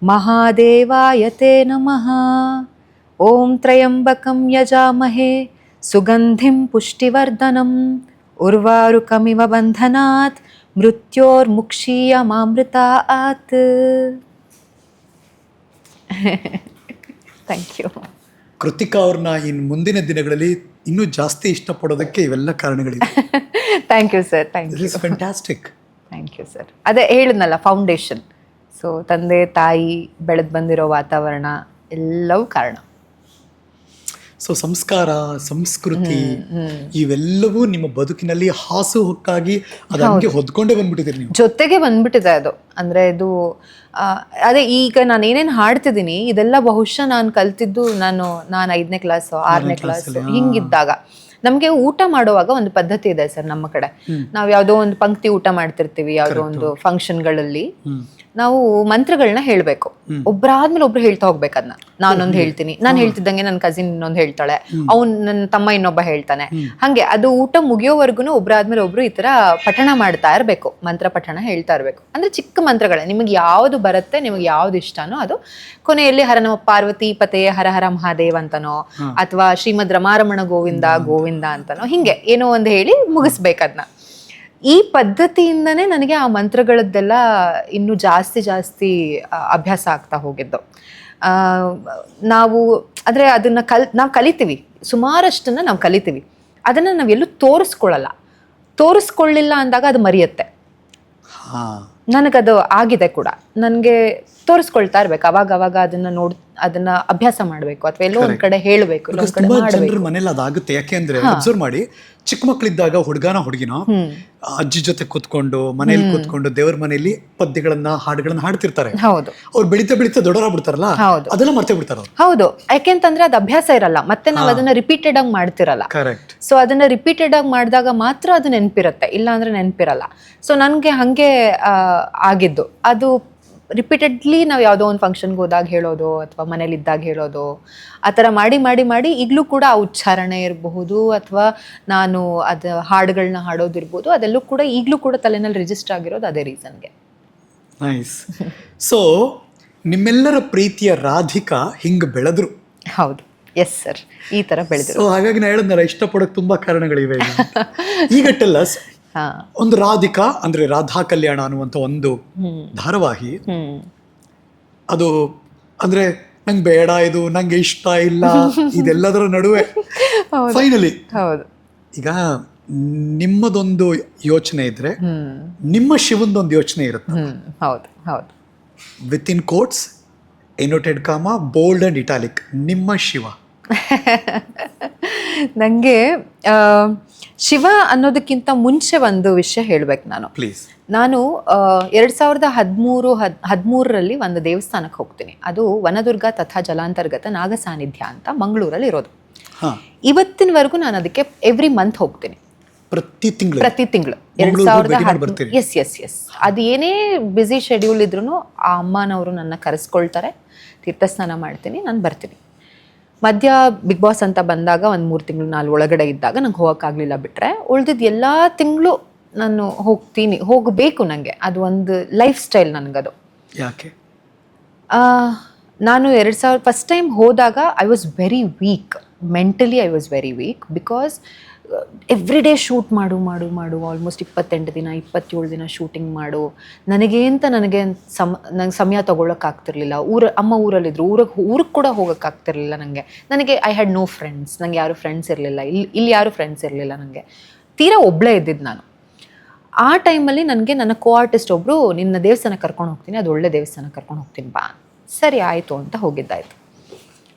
ಮಹಾದೇವಾಯ ತೇ ನಮಃ. ಓಂ ತ್ರಯಂಬಕಂ ಯಜಾಮಹೇ ಸುಗಂಧಿಂ ಪುಷ್ಟಿವರ್ಧನಂ ಉರ್ವಾರುಕಮಿವ ಬಂಧನಾತ್ ಮೃತ್ಯೋರ್ಮುಕ್ಷೀಯಮಾಮೃತಾತ್. Thank you. ಕೃತಿಕಾ ಅವ್ರನ್ನ ಇನ್ನು ಮುಂದಿನ ದಿನಗಳಲ್ಲಿ ಇನ್ನೂ ಜಾಸ್ತಿ ಇಷ್ಟಪಡೋದಕ್ಕೆ ಇವೆಲ್ಲ ಕಾರಣಗಳಿವೆ. Thank you sir, thank you. Fantastic. Thank you sir. ಅದೇ ಹೇಳಿದ್ನಲ್ಲ, ಫೌಂಡೇಶನ್. ಸೊ ತಂದೆ ತಾಯಿ ಬೆಳೆದು ಬಂದಿರೋ ವಾತಾವರಣ ಎಲ್ಲವೂ ಕಾರಣ. ಸೊ ಸಂಸ್ಕಾರ, ಸಂಸ್ಕೃತಿ ಇವೆಲ್ಲವೂ ನಿಮ್ಮ ಬದುಕಿನಲ್ಲಿ ಹಾಸು ಹೊಕ್ಕಾಗಿ ಅದಕ್ಕೆ ಹೊದ್ಕೊಂಡೇ ಬಂದ್ಬಿಟ್ಟಿದ್ದೀರಿ ನೀವು. ಜೊತೆಗೆ ಬಂದ್ಬಿಟ್ಟಿದೆ ಅದು. ಅಂದ್ರೆ ಇದು ಅದೇ ಈಗ ನಾನು ಏನೇನು ಹಾಡ್ತಿದ್ದೀನಿ ಇದೆಲ್ಲ ಬಹುಶಃ ನಾನು ಕಲ್ತಿದ್ದು ನಾನು 5ನೇ ಕ್ಲಾಸ್ 6ನೇ ಕ್ಲಾಸ್ ಹಿಂಗಿದ್ದಾಗ. ನಮಗೆ ಊಟ ಮಾಡುವಾಗ ಒಂದು ಪದ್ಧತಿ ಇದೆ ಸರ್ ನಮ್ಮ ಕಡೆ. ನಾವು ಯಾವುದೋ ಒಂದು ಪಂಕ್ತಿ ಊಟ ಮಾಡ್ತಿರ್ತೀವಿ ಯಾವುದೋ ಒಂದು ಫಂಕ್ಷನ್ಗಳಲ್ಲಿ. ನಾವು ಮಂತ್ರಗಳನ್ನ ಹೇಳ್ಬೇಕು. ಒಬ್ರಾದ್ಮೇಲೆ ಒಬ್ರು ಹೇಳ್ತಾ ಹೋಗ್ಬೇಕು ಅದನ್ನ. ನಾನೊಂದು ಹೇಳ್ತೀನಿ, ನಾನು ಹೇಳ್ತಿದ್ದಂಗೆ ನನ್ನ ಕಸಿನ್ ಇನ್ನೊಂದು ಹೇಳ್ತಾಳೆ, ನನ್ನ ತಮ್ಮ ಇನ್ನೊಬ್ಬ ಹೇಳ್ತಾನೆ. ಹಂಗೆ ಅದು ಊಟ ಮುಗಿಯೋವರೆಗೂ ಒಬ್ರಾದ್ಮೇಲೆ ಒಬ್ರು ಈ ತರ ಪಠಣ ಮಾಡ್ತಾ ಇರ್ಬೇಕು, ಮಂತ್ರ ಪಠಣ ಹೇಳ್ತಾ ಇರ್ಬೇಕು. ಅಂದ್ರೆ ಚಿಕ್ಕ ಮಂತ್ರಗಳೇ, ನಿಮಗೆ ಯಾವ್ದು ಬರುತ್ತೆ, ನಿಮಗೆ ಯಾವ್ದು ಇಷ್ಟನೋ ಅದು. ಕೊನೆಯಲ್ಲಿ ಹರ ನಮ ಪಾರ್ವತಿ ಪತೆ ಹರ ಹರ ಮಹಾದೇವ್ ಅಂತನೋ, ಅಥವಾ ಶ್ರೀಮದ್ ರಮಾರಮಣ ಗೋವಿಂದ ಗೋವಿಂದ ಅಂತನೋ, ಹಿಂಗೆ ಏನೋ ಒಂದು ಹೇಳಿ ಮುಗಿಸ್ಬೇಕದ್ನ. ಈ ಪದ್ಧತಿಯಿಂದನೇ ನನಗೆ ಆ ಮಂತ್ರಗಳದ್ದೆಲ್ಲ ಇನ್ನೂ ಜಾಸ್ತಿ ಅಭ್ಯಾಸ ಆಗ್ತಾ ಹೋಗಿದ್ದು. ನಾವು ಅಂದರೆ ಅದನ್ನು ನಾವು ಕಲಿತೀವಿ, ಸುಮಾರಷ್ಟನ್ನು ನಾವು ಕಲಿತೀವಿ. ಅದನ್ನು ನಾವೆಲ್ಲೂ ತೋರಿಸ್ಕೊಳ್ಳಿಲ್ಲ ಅಂದಾಗ ಅದು ಮರೆಯುತ್ತೆ. ನನಗದು ಆಗಿದೆ ಕೂಡ. ನನಗೆ ತೋರಿಸ್ಕೊಳ್ತಾ ಇರ್ಬೇಕು, ಅವಾಗ ಅದನ್ನ ಅಭ್ಯಾಸ ಮಾಡ್ಬೇಕು, ಅಥವಾ ಎಲ್ಲೋ ಒಂದ್ ಕಡೆ ಹೇಳ್ಬೇಕು. ತುಂಬಾ ಜನರ ಮನೇಲಿ ಅದಾಗುತ್ತೆ. ಯಾಕೆಂದ್ರೆ ಅಬ್ಸರ್ವ್ ಮಾಡಿ, ಚಿಕ್ಕ ಮಕ್ಕಳಿದ್ದಾಗ ಹುಡುಗನ ಹುಡುಗಿನ ಅಜ್ಜಿ ಜೊತೆ ಕೂತ್ಕೊಂಡು ಮನೇಲಿ ಕೂತ್ಕೊಂಡು ದೇವ್ರ ಮನೆಯಲ್ಲಿ ಪದ್ಯಗಳನ್ನ ಹಾಡುಗಳನ್ನ ಹಾಡ್ತಿರ್ತಾರೆ. ಹೌದು. ಅವ್ರು ಬೆಳೀತಾ ದೊಡ್ಡವರಾಗ್ಬಿಡ್ತಾರಲ್ಲ, ಅದೆಲ್ಲ ಮರ್ತೇ ಬಿಡ್ತಾರ. ಹೌದು, ಯಾಕೆಂತಂದ್ರೆ ಅದು ಅಭ್ಯಾಸ ಇರಲ್ಲ, ಮತ್ತೆ ನಾವು ಅದನ್ನ ರಿಪೀಟೆಡ್ ಆಗಿ ಮಾಡ್ತಿರಲ್ಲ. ಕರೆಕ್ಟ್. ಸೊ ಅದನ್ನ ರಿಪೀಟೆಡ್ ಆಗಿ ಮಾಡಿದಾಗ ಮಾತ್ರ ಅದು ನೆನಪಿರುತ್ತೆ, ಇಲ್ಲ ಅಂದ್ರೆ ನೆನಪಿರಲ್ಲ. ಸೊ ನನ್ಗೆ ಹಂಗೆ ಆಗಿದ್ದು. ಅದು ರಿಪೀಟೆಡ್ಲಿ ನಾವು ಯಾವುದೋ ಒಂದು ಫಂಕ್ಷನ್ಗೆ ಹೋದಾಗ ಹೇಳೋದು, ಅಥವಾ ಮನೇಲಿ ಇದ್ದಾಗ ಹೇಳೋದು, ಆ ಥರ ಮಾಡಿ ಈಗಲೂ ಕೂಡ ಆ ಉಚ್ಚಾರಣೆ ಇರಬಹುದು, ಅಥವಾ ನಾನು ಅದು ಹಾಡುಗಳನ್ನ ಹಾಡೋದಿರ್ಬೋದು, ಅದೆಲ್ಲೂ ಕೂಡ ಈಗಲೂ ಕೂಡ ತಲೆನಲ್ಲಿ ರಿಜಿಸ್ಟರ್ ಆಗಿರೋದು ಅದೇ ರೀಸನ್ಗೆ. ನೈಸ್. ಸೊ ನಿಮ್ಮೆಲ್ಲರ ಪ್ರೀತಿಯ ರಾಧಿಕಾ ಹಿಂಗೆ ಬೆಳೆದ್ರು. ಹೌದು, ಎಸ್ ಸರ್, ಈ ಥರ ಬೆಳೆದ್ರು. ಸೊ ಹಾಗಾಗಿ ನಾ ಹೇಳಿದ್ನಲ್ಲ, ಇಷ್ಟಪಡೋಕೆ ತುಂಬಾ ಕಾರಣಗಳಿವೆ. ಈಗ ಟೆಲ್ ಅಸ್, ಒಂದು ರಾಧಿಕಾ ಅಂದ್ರೆ ರಾಧಾ ಕಲ್ಯಾಣ ಅನ್ನುವಂಥ ಒಂದು ಧಾರಾವಾಹಿ, ಅದು ಅಂದ್ರೆ ನಂಗೆ ಬೇಡ, ಇದು ನಂಗೆ ಇಷ್ಟ ಇಲ್ಲ, ಇದೆಲ್ಲದರ ನಡುವೆ ಫೈನಲಿ ಈಗ ನಿಮ್ಮದೊಂದು ಯೋಚನೆ ಇದ್ರೆ ನಿಮ್ಮ ಶಿವಂದೊಂದು ಯೋಚನೆ ಇರುತ್ತೆ. ಹೌದು ಹೌದು. ವಿತ್ ಇನ್ ಕೋಟ್ಸ್, ಇನೋಟೆಡ್ ಕಾಮ, ಬೋಲ್ಡ್ ಅಂಡ್ ಇಟಾಲಿಕ್, ನಿಮ್ಮ ಶಿವ. ನನಗೆ ಶಿವ ಅನ್ನೋದಕ್ಕಿಂತ ಮುಂಚೆ ಒಂದು ವಿಷಯ ಹೇಳ್ಬೇಕು ನಾನು. ಪ್ಲೀಸ್. ನಾನು 2013ರಲ್ಲಿ ಒಂದು ದೇವಸ್ಥಾನಕ್ಕೆ ಹೋಗ್ತೀನಿ. ಅದು ವನದುರ್ಗ ತಥಾ ಜಲಾಂತರ್ಗತ ನಾಗ ಸಾನ್ನಿಧ್ಯ ಅಂತ ಮಂಗಳೂರಲ್ಲಿ ಇರೋದು. ಇವತ್ತಿನವರೆಗೂ ನಾನು ಅದಕ್ಕೆ ಎವ್ರಿ ಮಂತ್ ಹೋಗ್ತೀನಿ, ಪ್ರತಿ ತಿಂಗಳು 2000. ಎಸ್. ಅದು ಏನೇ ಬ್ಯುಸಿ ಶೆಡ್ಯೂಲ್ ಇದ್ರೂ ಆ ಅಮ್ಮನವರು ನನ್ನ ಕರೆಸ್ಕೊಳ್ತಾರೆ, ತೀರ್ಥಸ್ನಾನ ಮಾಡ್ತೀನಿ, ನಾನು ಬರ್ತೀನಿ. ಮಧ್ಯ ಬಿಗ್ ಬಾಸ್ ಅಂತ ಬಂದಾಗ ಒಂದು 3 ತಿಂಗಳು ನಾನು ಒಳಗಡೆ ಇದ್ದಾಗ ನಂಗೆ ಹೋಗೋಕ್ಕಾಗಲಿಲ್ಲ, ಬಿಟ್ಟರೆ ಉಳಿದಿದ್ದು ಎಲ್ಲ ತಿಂಗಳು ನಾನು ಹೋಗಬೇಕು. ನನಗೆ ಅದು ಒಂದು ಲೈಫ್ ಸ್ಟೈಲ್ ನನಗದು. ಯಾಕೆ? ನಾನು 2000 ಫಸ್ಟ್ ಟೈಮ್ ಹೋದಾಗ I was very weak, mentally I was very weak. Because every day shoot ಮಾಡು ಆಲ್ಮೋಸ್ಟ್ 28 ದಿನ 27 ದಿನ ಶೂಟಿಂಗ್ ಮಾಡು. ನನಗೆ ನಂಗೆ ಸಮಯ ತೊಗೊಳಕ್ಕಾಗ್ತಿರ್ಲಿಲ್ಲ. ಅಮ್ಮ ಊರಲ್ಲಿದ್ರು, ಊರಿಗೆ ಕೂಡ ಹೋಗೋಕ್ಕಾಗ್ತಿರ್ಲಿಲ್ಲ ನನಗೆ. ಐ ಹ್ಯಾಡ್ ನೋ ಫ್ರೆಂಡ್ಸ್, ನನಗೆ ಯಾರು ಫ್ರೆಂಡ್ಸ್ ಇರಲಿಲ್ಲ, ಇಲ್ಲಿ ಯಾರು ಫ್ರೆಂಡ್ಸ್ ಇರಲಿಲ್ಲ. ನನಗೆ ತೀರಾ ಒಬ್ಬಳೇ ಇದ್ದಿದ್ದು ನಾನು. ಆ ಟೈಮಲ್ಲಿ ನನಗೆ ನನ್ನ ಕೋ ಆರ್ಟಿಸ್ಟ್ ಒಬ್ಬರು, ನಿನ್ನ ದೇವಸ್ಥಾನ ಕರ್ಕೊಂಡು ಹೋಗ್ತೀನಿ, ಅದು ಒಳ್ಳೆ ದೇವಸ್ಥಾನ ಕರ್ಕೊಂಡು ಹೋಗ್ತೀನಿ ಬಾ. ಸರಿ ಆಯಿತು ಅಂತ ಹೋಗಿದ್ದಾಯಿತು.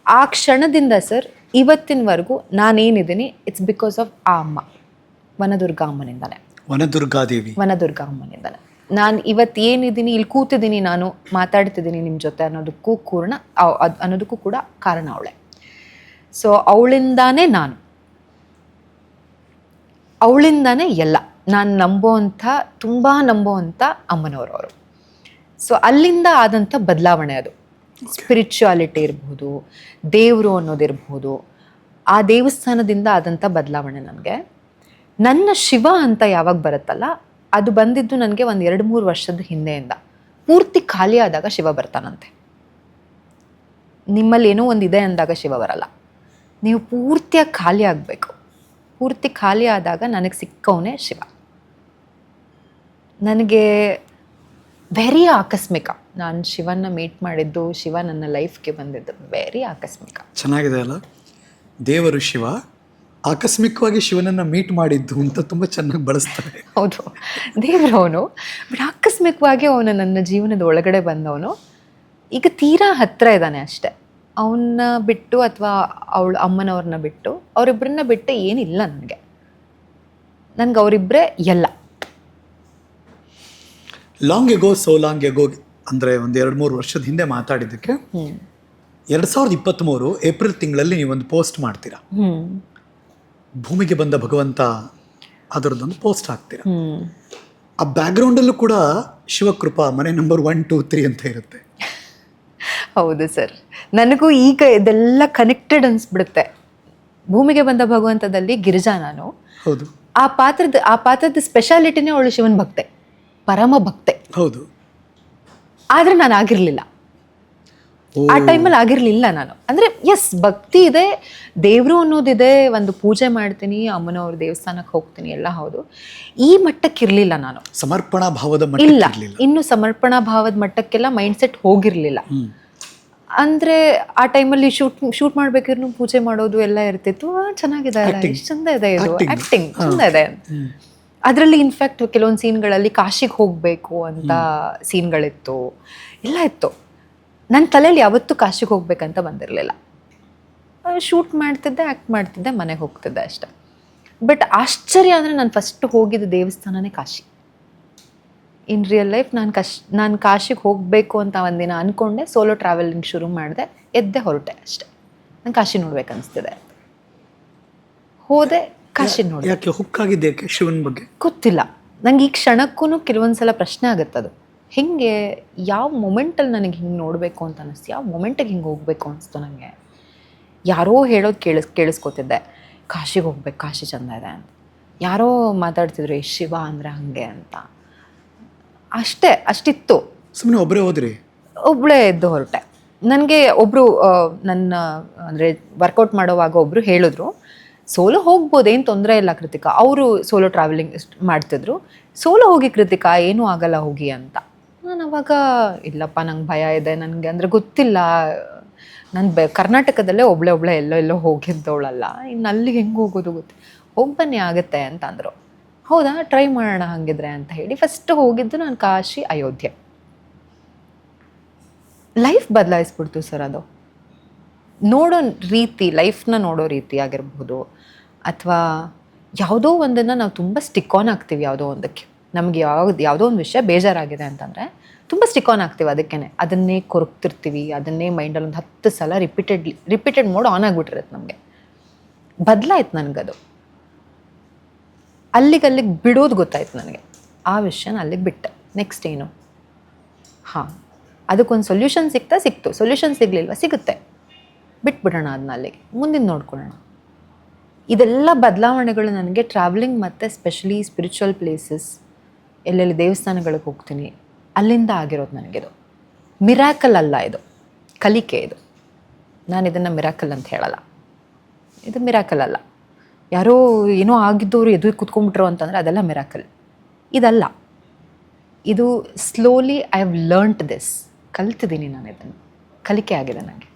ಆ ಕ್ಷಣದಿಂದ ಸರ್ ಇವತ್ತಿನವರೆಗೂ ನಾನೇನಿದ್ದೀನಿ, ಇಟ್ಸ್ ಬಿಕಾಸ್ ಆಫ್ ಆ ಅಮ್ಮ, ವನದುರ್ಗ ಅಮ್ಮನಿಂದಾನೆ, ವನದುರ್ಗ ಅಮ್ಮನಿಂದಾನೆ. ನಾನು ಇವತ್ತು ಏನಿದ್ದೀನಿ, ಇಲ್ಲಿ ಕೂತಿದ್ದೀನಿ, ನಾನು ಮಾತಾಡ್ತಿದ್ದೀನಿ ನಿಮ್ಮ ಜೊತೆ ಅನ್ನೋದಕ್ಕೂ ಕೂಡ ಕಾರಣ ಅವಳೆ. ಸೊ ಅವಳಿಂದಾನೇ ಅವಳಿಂದಾನೇ ಎಲ್ಲ ನಾನು ತುಂಬ ನಂಬೋವಂಥ ಅಮ್ಮನವರವರು. ಸೊ ಅಲ್ಲಿಂದ ಆದಂಥ ಬದಲಾವಣೆ ಅದು. ಸ್ಪಿರಿಚುಯಾಲಿಟಿ ಇರ್ಬೋದು, ದೇವರು ಅನ್ನೋದಿರ್ಬೋದು, ಆ ದೇವಸ್ಥಾನದಿಂದ ಆದಂಥ ಬದಲಾವಣೆ ನನಗೆ. ನನ್ನ ಶಿವ ಅಂತ ಯಾವಾಗ ಬರುತ್ತಲ್ಲ, ಅದು ಬಂದಿದ್ದು ನನಗೆ ಒಂದು 2-3 ವರ್ಷದ ಹಿಂದೆಯಿಂದ. ಪೂರ್ತಿ ಖಾಲಿ ಆದಾಗ ಶಿವ ಬರ್ತಾನಂತೆ. ನಿಮ್ಮಲ್ಲಿ ಏನೋ ಒಂದಿದೆ ಅಂದಾಗ ಶಿವ ಬರಲ್ಲ, ನೀವು ಪೂರ್ತಿಯಾಗಿ ಖಾಲಿ ಆಗಬೇಕು. ಪೂರ್ತಿ ಖಾಲಿ ಆದಾಗ ನನಗೆ ಸಿಕ್ಕವನೇ ಶಿವ. ನನಗೆ ವೆರಿ ಆಕಸ್ಮಿಕ ನಾನು ಶಿವನ್ನ ಮೀಟ್ ಮಾಡಿದ್ದು, ಶಿವ ನನ್ನ ಲೈಫ್ಗೆ ಬಂದಿದ್ದು ವೆರಿ ಆಕಸ್ಮಿಕ. ಚೆನ್ನಾಗಿದೆ ಅಲ್ಲ, ದೇವರು ಶಿವ ಆಕಸ್ಮಿಕವಾಗಿ ಶಿವನನ್ನ ಮೀಟ್ ಮಾಡಿದ್ದು ಅಂತ ತುಂಬ ಚೆನ್ನಾಗಿ ಬಳಸ್ತಾರೆ. ಹೌದು, ದೇವರು ಅವನು, ಬಟ್ ಆಕಸ್ಮಿಕವಾಗಿ ಅವನು ನನ್ನ ಜೀವನದ ಒಳಗಡೆ ಬಂದವನು. ಈಗ ತೀರಾ ಹತ್ತಿರ ಇದ್ದಾನೆ ಅಷ್ಟೆ. ಅವನ್ನ ಬಿಟ್ಟು ಅಥವಾ ಅಮ್ಮನವ್ರನ್ನ ಬಿಟ್ಟು, ಅವರಿಬ್ಬರನ್ನ ಬಿಟ್ಟು ಏನಿಲ್ಲ ನನಗೆ ಅವರಿಬ್ಬರೇ ಎಲ್ಲ. Long ago, so long ago ಅಂದರೆ ಒಂದು 2-3 ವರ್ಷದ ಹಿಂದೆ ಮಾತಾಡಿದ್ದಕ್ಕೆ 2023 ಏಪ್ರಿಲ್ ತಿಂಗಳಲ್ಲಿ ನೀವೊಂದು ಪೋಸ್ಟ್ ಮಾಡ್ತೀರಾ, ಭೂಮಿಗೆ ಬಂದ ಭಗವಂತ, ಅದರದ್ದೊಂದು ಪೋಸ್ಟ್ ಹಾಕ್ತೀರಾ. ಆ ಬ್ಯಾಕ್ಗ್ರೌಂಡಲ್ಲೂ ಕೂಡ ಶಿವಕೃಪಾ ಮನೆ ನಂಬರ್ 1, 2, 3 ಅಂತ ಇರುತ್ತೆ. ಹೌದು ಸರ್, ನನಗೂ ಈಗ ಇದೆಲ್ಲ ಕನೆಕ್ಟೆಡ್ ಅನ್ಸ್ಬಿಡುತ್ತೆ. ಭೂಮಿಗೆ ಬಂದ ಭಗವಂತದಲ್ಲಿ ಗಿರಿಜಾ ನಾನು. ಹೌದು ಆ ಪಾತ್ರದ ಸ್ಪೆಷಾಲಿಟಿನೇ ಅವಳು ಶಿವನ್ ಭಕ್ತೆ, ಪರಮ ಭಕ್ತೆ. ಹೌದು. ಆದ್ರೆ ನಾನು ಆಗಿರ್ಲಿಲ್ಲ, ಆ ಟೈಮಲ್ಲಿ ಆಗಿರ್ಲಿಲ್ಲ ನಾನು. ಅಂದ್ರೆ ಎಸ್, ಭಕ್ತಿ ಇದೆ, ದೇವ್ರು ಅನ್ನೋದಿದೆ, ಒಂದು ಪೂಜೆ ಮಾಡ್ತೀನಿ, ಅಮ್ಮನವ್ರ ದೇವಸ್ಥಾನಕ್ಕೆ ಹೋಗ್ತೀನಿ, ಎಲ್ಲ ಹೌದು. ಈ ಮಟ್ಟಕ್ಕೆ ಇರ್ಲಿಲ್ಲ ನಾನು, ಸಮರ್ಪಣಾ ಭಾವದ ಇಲ್ಲ, ಮಟ್ಟ ಇನ್ನು ಸಮರ್ಪಣಾ ಭಾವದ ಮಟ್ಟಕ್ಕೆಲ್ಲ ಮೈಂಡ್ ಸೆಟ್ ಹೋಗಿರ್ಲಿಲ್ಲ. ಅಂದ್ರೆ ಆ ಟೈಮಲ್ಲಿ ಶೂಟ್ ಮಾಡ್ಬೇಕಿರ್ನು ಪೂಜೆ ಮಾಡೋದು ಎಲ್ಲ ಇರ್ತಿತ್ತು. ಚೆನ್ನಾಗಿದೆ ಅಲ್ಲ, ಎಷ್ಟು ಚಂದ ಇದೆ ಇದು, ಆಕ್ಟಿಂಗ್ ಚಂದ ಇದೆ. ಅದರಲ್ಲಿ ಇನ್ಫ್ಯಾಕ್ಟ್ ಕೆಲವೊಂದು ಸೀನ್ಗಳಲ್ಲಿ ಕಾಶಿಗೆ ಹೋಗ್ಬೇಕು ಅಂತ ಸೀನ್ಗಳಿತ್ತು, ಎಲ್ಲ ಇತ್ತು. ನನ್ನ ತಲೆಯಲ್ಲಿ ಯಾವತ್ತೂ ಕಾಶಿಗೆ ಹೋಗ್ಬೇಕಂತ ಬಂದಿರಲಿಲ್ಲ. ಶೂಟ್ ಮಾಡ್ತಿದ್ದೆ, ಆ್ಯಕ್ಟ್ ಮಾಡ್ತಿದ್ದೆ, ಮನೆಗೆ ಹೋಗ್ತಿದ್ದೆ ಅಷ್ಟೆ. ಬಟ್ ಆಶ್ಚರ್ಯ ಅಂದರೆ ನಾನು ಫಸ್ಟ್ ಹೋಗಿದ್ದ ದೇವಸ್ಥಾನನೇ ಕಾಶಿ. ಇನ್ ರಿಯಲ್ ಲೈಫ್ ನಾನು ಕಾಶಿಗೆ ಹೋಗಬೇಕು ಅಂತ ಒಂದಿನ ಅಂದ್ಕೊಂಡೆ, ಸೋಲೋ ಟ್ರಾವೆಲಿಂಗ್ ಶುರು ಮಾಡಿದೆ, ಎದ್ದೆ ಹೊರಟೆ ಅಷ್ಟೆ. ನಂಗೆ ಕಾಶಿ ನೋಡ್ಬೇಕು ಅನಿಸ್ತಿದೆ, ಹೋದೆ, ಕಾಶಿ ನೋಡಿ. ಯಾಕೆ ಹುಕ್ಕಾಗಿದ್ದೆ ಶಿವನ ಬಗ್ಗೆ ಗೊತ್ತಿಲ್ಲ ನಂಗೆ. ಈ ಕ್ಷಣಕ್ಕೂ ಕೆಲವೊಂದು ಸಲ ಪ್ರಶ್ನೆ ಆಗುತ್ತದು, ಹಿಂಗೆ ಯಾವ ಮೊಮೆಂಟಲ್ಲಿ ನನಗೆ ಹಿಂಗೆ ನೋಡಬೇಕು ಅಂತ ಅನ್ನಿಸ್ತು, ಯಾವ ಮೊಮೆಂಟಿಗೆ ಹಿಂಗೆ ಹೋಗಬೇಕು ಅನಿಸ್ತು ನನಗೆ. ಯಾರೋ ಹೇಳೋದು ಕೇಳಿಸ್ಕೊತಿದ್ದೆ, ಕಾಶಿಗೆ ಹೋಗ್ಬೇಕು, ಕಾಶಿ ಚಂದ ಇದೆ ಅಂತ. ಯಾರೋ ಮಾತಾಡ್ತಿದ್ರು, ಶಿವ ಅಂದರೆ ಹಾಗೆ ಅಂತ. ಅಷ್ಟಿತ್ತು. ಸುಮ್ಮನೆ ಒಬ್ಬರೇ ಹೋದ್ರಿ? ಒಬ್ಬಳೇ ಎದ್ದು ಹೊರಟೆ. ನನಗೆ ಒಬ್ಬರು ನನ್ನ ಅಂದರೆ ವರ್ಕೌಟ್ ಮಾಡೋವಾಗ ಒಬ್ಬರು ಹೇಳಿದ್ರು, ಸೋಲೋ ಹೋಗ್ಬೋದು, ಏನು ತೊಂದರೆ ಇಲ್ಲ ಕೃತಿಕಾ. ಅವರು ಸೋಲೋ ಟ್ರಾವೆಲಿಂಗ್ ಮಾಡ್ತಿದ್ರು. ಸೋಲೋ ಹೋಗಿ ಕೃತಿಕಾ, ಏನೂ ಆಗಲ್ಲ ಹೋಗಿ ಅಂತ. ನಾನು ಅವಾಗ ಇಲ್ಲಪ್ಪ, ನಂಗೆ ಭಯ ಇದೆ, ನನಗೆ ಅಂದರೆ ಗೊತ್ತಿಲ್ಲ, ನಾನು ಕರ್ನಾಟಕದಲ್ಲೇ ಒಬ್ಳೆ ಎಲ್ಲೋ ಹೋಗಿದ್ದವಳಲ್ಲ, ಇನ್ನು ಅಲ್ಲಿಗೆ ಹೆಂಗೆ ಹೋಗೋದು ಹೋಗಿ ಬನ್ನಿ ಆಗುತ್ತೆ ಅಂತ ಅಂದರು. ಹೌದಾ, ಟ್ರೈ ಮಾಡೋಣ ಹಾಗಿದ್ರೆ ಅಂತ ಹೇಳಿ ಫಸ್ಟ್ ಹೋಗಿದ್ದು ನಾನು ಕಾಶಿ, ಅಯೋಧ್ಯೆ. ಲೈಫ್ ಬದಲಾಯಿಸ್ಬಿಡ್ತು ಸರ್ ಅದು. ನೋಡೋ ರೀತಿ, ಲೈಫ್ನ ನೋಡೋ ರೀತಿ ಆಗಿರ್ಬೋದು, ಅಥವಾ ಯಾವುದೋ ಒಂದನ್ನು ನಾವು ತುಂಬ ಸ್ಟಿಕ್ ಆನ್ ಆಗ್ತೀವಿ ಯಾವುದೋ ಒಂದಕ್ಕೆ. ನಮಗೆ ಯಾವುದೋ ಒಂದು ವಿಷಯ ಬೇಜಾರಾಗಿದೆ ಅಂತಂದರೆ ತುಂಬ ಸ್ಟಿಕ್ ಆನ್ ಆಗ್ತೀವಿ ಅದಕ್ಕೇ, ಅದನ್ನೇ ಕೊರಗ್ತಿರ್ತೀವಿ, ಅದನ್ನೇ ಮೈಂಡಲ್ಲಿ ಒಂದು 10 ಸಲ ರಿಪೀಟೆಡ್ ಮೋಡ್ ಆನ್ ಆಗಿಬಿಟ್ಟಿರುತ್ತೆ ನಮಗೆ. ಬದಲಾಯ್ತು ನನಗದು. ಅಲ್ಲಿಗೆ ಬಿಡೋದು ಗೊತ್ತಾಯ್ತು ನನಗೆ. ಆ ವಿಷಯನ ಅಲ್ಲಿಗೆ ಬಿಟ್ಟೆ. ನೆಕ್ಸ್ಟ್ ಏನು, ಹಾಂ ಅದಕ್ಕೊಂದು ಸೊಲ್ಯೂಷನ್ ಸಿಕ್ತು. ಸೊಲ್ಯೂಷನ್ ಸಿಗಲಿಲ್ವ, ಸಿಗುತ್ತೆ, ಬಿಟ್ಬಿಡೋಣ ಅದನ್ನ, ಅಲ್ಲಿಗೆ ಮುಂದಿನ ನೋಡ್ಕೊಳ್ಳೋಣ. ಇದೆಲ್ಲ ಬದಲಾವಣೆಗಳು ನನಗೆ ಟ್ರಾವೆಲಿಂಗ್ ಮತ್ತು ಸ್ಪೆಷಲಿ ಸ್ಪಿರಿಚುವಲ್ ಪ್ಲೇಸಸ್, ಎಲ್ಲೆಲ್ಲಿ ದೇವಸ್ಥಾನಗಳಿಗೆ ಹೋಗ್ತೀನಿ ಅಲ್ಲಿಂದ ಆಗಿರೋದು ನನಗಿದು. ಮಿರಾಕಲ್ ಅಲ್ಲ ಇದು, ಕಲಿಕೆ ಇದು. ನಾನು ಇದನ್ನು ಮಿರಾಕಲ್ ಅಂತ ಹೇಳಲ್ಲ, ಇದು ಮಿರಾಕಲ್ ಅಲ್ಲ. ಯಾರೋ ಏನೋ ಆಗಿದ್ದವರು ಎದುರು ಕೂತ್ಕೊಂಡ್ಬಿಟ್ರು ಅಂತಂದರೆ ಅದೆಲ್ಲ ಮಿರಾಕಲ್. ಇದಲ್ಲ, ಇದು slowly I have learned this. ಕಲ್ತಿದ್ದೀನಿ ನಾನು, ಇದನ್ನು ಕಲಿಕೆ ಆಗಿದೆ ನನಗೆ.